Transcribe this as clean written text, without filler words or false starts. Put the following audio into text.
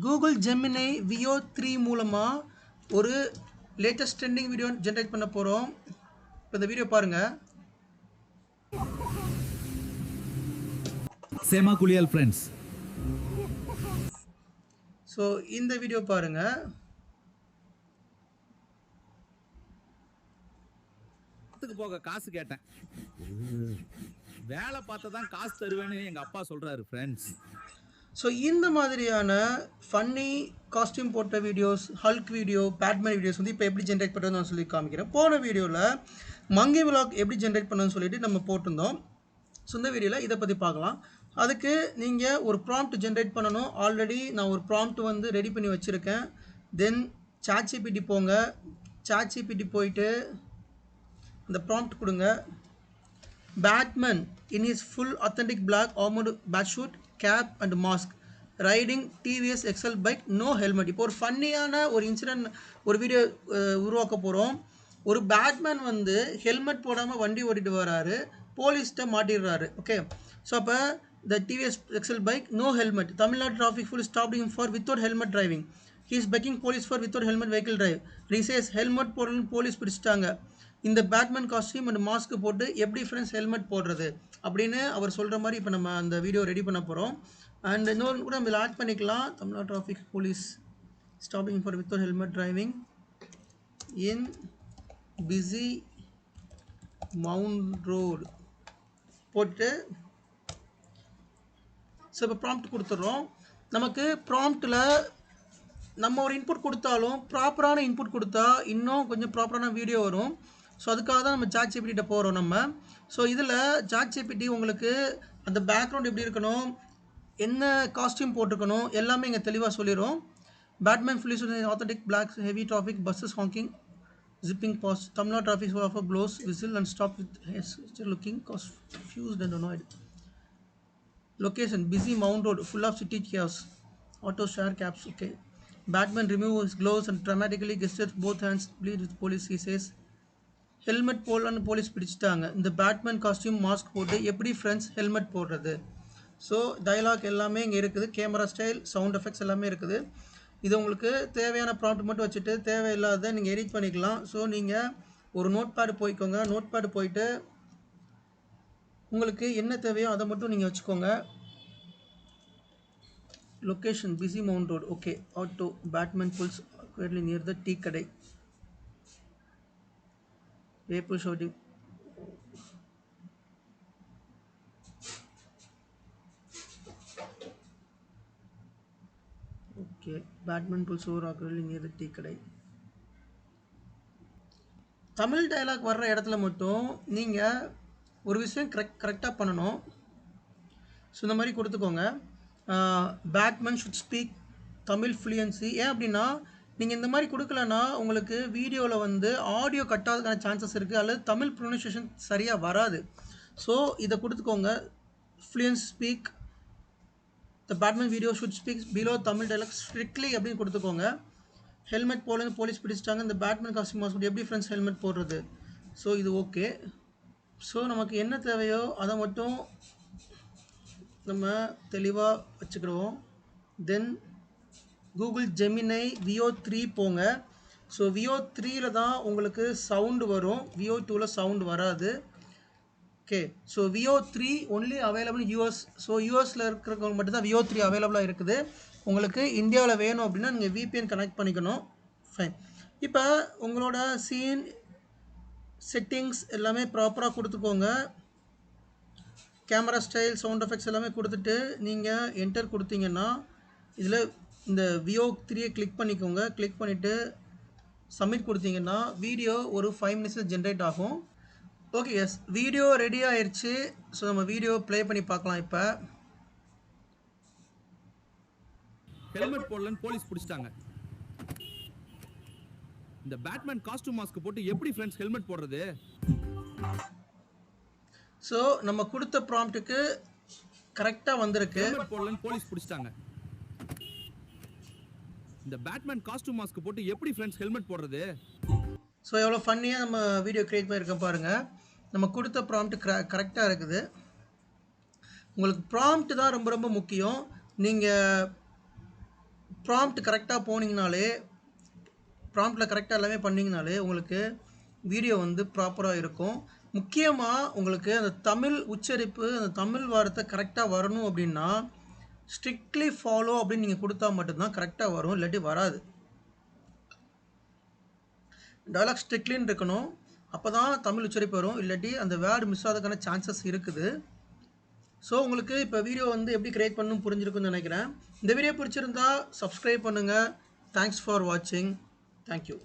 Google Gemini Veo 3 மூலமா ஒரு latest trending video generate பண்ண போகிறோம். இப்போ இந்த வீடியோ பாருங்க. Sema Kulial friends. ஸோ இந்த வீடியோ பாருங்க. போக காசு கேட்டேன். வேலை பார்த்து தான் காசு தருவேன்னு எங்க அப்பா சொல்றாரு ஃப்ரெண்ட்ஸ். ஸோ இந்த மாதிரியான ஃபன்னி காஸ்டியூம் போட்ட videos, Hulk video, Batman videos வந்து இப்போ எப்படி ஜென்ரேட் பண்ணுறதுன்னு நான் சொல்லி காமிக்கிறேன். போன வீடியோவில் மங்கி விலாக் எப்படி ஜென்ரேட் பண்ணணும்னு சொல்லிட்டு நம்ம போட்டிருந்தோம். ஸோ இந்த வீடியோவில் இதை பற்றி பார்க்கலாம். அதுக்கு நீங்கள் ஒரு ப்ராம்ப்ட் ஜென்ரேட் பண்ணணும். ஆல்ரெடி நான் ஒரு ப்ராம்ப்ட் வந்து ரெடி பண்ணி வச்சுருக்கேன். தென் ChatGPT போங்க. ChatGPT போயிட்டு இந்த ப்ராம்ப்ட் கொடுங்க. Batman in his full authentic black armored batsuit, cap and mask, riding TVS XL bike, no helmet. இப்போ ஒரு ஃபன்னியான ஒரு இன்சிடென்ட் ஒரு வீடியோ உருவாக்க போகிறோம். ஒரு பேட்மேன் வந்து ஹெல்மெட் போடாமல் வண்டி ஓட்டிட்டு வராரு, போலீஸ்கிட்ட மாட்டிடுறாரு. ஓகே, ஸோ அப்போ the TVS XL bike, no helmet. Tamil Nadu traffic full stopped him for without helmet driving. He is begging police for without helmet vehicle drive. He says helmet போடணும்னு police பிடிச்சிட்டாங்க. இந்த Batman costume and mask போட்டு எப்படி friends helmet போடுறது அப்படின்னு அவர் சொல்கிற மாதிரி இப்போ நம்ம அந்த வீடியோ ரெடி பண்ண போகிறோம். அண்ட் இன்னொன்று கூட நம்ம ஆட் பண்ணிக்கலாம். Tamil Nadu traffic police stopping for without helmet driving in busy Mount road போட்டு ஸோ இப்போ ப்ராம்ப்ட் கொடுத்துட்றோம். நமக்கு ப்ராம்ப்டில் நம்ம ஒரு இன்புட் கொடுத்தாலும் ப்ராப்பரான இன்புட் கொடுத்தா இன்னும் கொஞ்சம் ப்ராப்பரான வீடியோ வரும். ஸோ அதுக்காக தான் நம்ம ChatGPT போகிறோம் நம்ம. ஸோ இதில் ChatGPT உங்களுக்கு அந்த பேக்ரவுண்ட் எப்படி இருக்கணும், என்ன காஸ்டியூம் போட்டிருக்கணும் எல்லாமே இங்கே தெளிவாக சொல்லிடும். Batman full is authentic black heavy traffic buses honking zipping past Tamil traffic offer blows whistle and stop with still looking confused and annoyed. Location busy Mount Road full of city chaos. Auto share caps. Okay. Batman remove his gloves and dramatically gestures both hands bleed with police. He says helmet போடலான்னு police பிடிச்சிட்டாங்க. இந்த Batman costume mask போட்டு எப்படி friends helmet போடுறது. So dialogue எல்லாமே இங்கே இருக்குது. Camera style, sound effects எல்லாமே இருக்குது. இது உங்களுக்கு தேவையான ப்ராம்ப்ட் மட்டும் வச்சுட்டு தேவையில்லாத நீங்கள் எடிட் பண்ணிக்கலாம். ஸோ நீங்கள் ஒரு நோட் பேடு போய்க்கோங்க. நோட் பேடு போயிட்டு உங்களுக்கு என்ன தேவையோ அதை மட்டும் நீங்கள் வச்சுக்கோங்க. Location busy Mount Road. Okay. Auto Batman pulls near the tea கடை. People shouting. Okay. Batman pulls over awkwardly near the tea கடை. தமிழ் டயலாக் வர்ற இடத்துல மட்டும் நீங்கள் ஒரு விஷயம் கரெக்டாக பண்ணணும். ஸோ இந்த மாதிரி கொடுத்துக்கோங்க. Batman should speak Tamil fluency. ஏன் அப்படின்னா நீங்கள் இந்த மாதிரி கொடுக்கலன்னா உங்களுக்கு வீடியோவில் வந்து ஆடியோ கட் ஆகிறதுக்கான சான்சஸ் இருக்குது, அல்லது தமிழ் ப்ரொனன்சியேஷன் சரியாக வராது. ஸோ இதை கொடுத்துக்கோங்க. Fluence speak the Batman video should speak below Tamil dialogue strictly அப்படின்னு கொடுத்துக்கோங்க. ஹெல்மெட் போடலன்னு போலீஸ் பிடிச்சிட்டாங்க. இந்த பேட்மேன் காஸ்டியூம் மாஸ்க் எப்படி ஃப்ரெண்ட்ஸ் ஹெல்மெட் போடுறது. ஸோ இது ஓகே. ஸோ நமக்கு என்ன தேவையோ அதை மட்டும் நம்ம தெளிவாக வச்சுக்கிடுவோம். தென் கூகுள் ஜெமினை Veo 3 போங்க. ஸோ Veo 3ல் தான் உங்களுக்கு சவுண்டு வரும், Veo 2ல் சவுண்டு வராது. Okay. So Veo 3 only available US. So யூஎஸில் இருக்கிறவங்க மட்டும்தான் Veo 3 அவைலபிளாக இருக்குது. உங்களுக்கு இந்தியாவில் வேணும் அப்படின்னா நீங்கள் VPN கனெக்ட் பண்ணிக்கணும். ஃபைன். இப்போ உங்களோட சீன் செட்டிங்ஸ் எல்லாமே ப்ராப்பராக கொடுத்துக்கோங்க. கேமரா ஸ்டைல், சவுண்ட் எஃபெக்ட்ஸ் எல்லாமே கொடுத்துட்டு நீங்கள் என்டர் கொடுத்தீங்கன்னா இதில் இந்த Veo 3 கிளிக் பண்ணிக்கோங்க. கிளிக் பண்ணிவிட்டு சப்மிட் கொடுத்தீங்கன்னா வீடியோ ஒரு 5 மினிட்ஸில் ஜென்ரேட் ஆகும். ஓகே, எஸ், வீடியோ ரெடி ஆயிடுச்சு. ஸோ நம்ம வீடியோ ப்ளே பண்ணி பார்க்கலாம். இப்போ ஹெல்மெட் போடலன்னு போலீஸ் பிடிச்சிட்டாங்க. இந்த பேட்மேன் காஸ்டியூம் மாஸ்க் போட்டு எப்படி ஃப்ரெண்ட்ஸ் ஹெல்மெட் போடுறது. ஸோ நம்ம கொடுத்த ப்ராம்ப்ட்டுக்கு கரெக்டாக வந்திருக்கு. ஹெல்மெட் போடலன்னு போலீஸ் பிடிச்சிட்டாங்க. இந்த பேட்மேன் காஸ்டியூம் மாஸ்க் போட்டு எப்படி ஃப்ரெண்ட்ஸ் ஹெல்மெட் போடுறது. ஸோ எவ்வளோ ஃபன்னியாக நம்ம வீடியோ க்ரியேட் பண்ணியிருக்க பாருங்கள். நம்ம கொடுத்த ப்ராம்ப்ட் கரெக்டாக இருக்குது. உங்களுக்கு ப்ராம்ப்ட் தான் ரொம்ப ரொம்ப முக்கியம். நீங்கள் ப்ராம்ப்ட் கரெக்டாக போனீங்கனாலே ப்ராம்ப்டில் கரெக்டாக எல்லாமே பண்ணிங்கனாலே உங்களுக்கு வீடியோ வந்து ப்ராப்பராக இருக்கும். முக்கியமாக உங்களுக்கு அந்த தமிழ் உச்சரிப்பு அந்த தமிழ் வார்த்தை கரெக்டாக வரணும் அப்படின்னா ஸ்ட்ரிக்ட்லி ஃபாலோ அப்படின்னு நீங்கள் கொடுத்தா மட்டும்தான் கரெக்டாக வரும், இல்லாட்டி வராது. டயலாக் ஸ்ட்ரிக்ட்லின்னு இருக்கணும், அப்போ தான் தமிழ் உச்சரிப்பு வரும், இல்லாட்டி அந்த வேர்டு மிஸ் ஆகிறதுக்கான சான்சஸ் இருக்குது. ஸோ உங்களுக்கு இப்போ வீடியோ வந்து எப்படி கிரியேட் பண்ணணும் புரிஞ்சிருக்குன்னு நினைக்கிறேன். இந்த வீடியோ பிடிச்சிருந்தா சப்ஸ்கிரைப் பண்ணுங்கள். தேங்க்ஸ் ஃபார் வாட்சிங். தேங்க்யூ.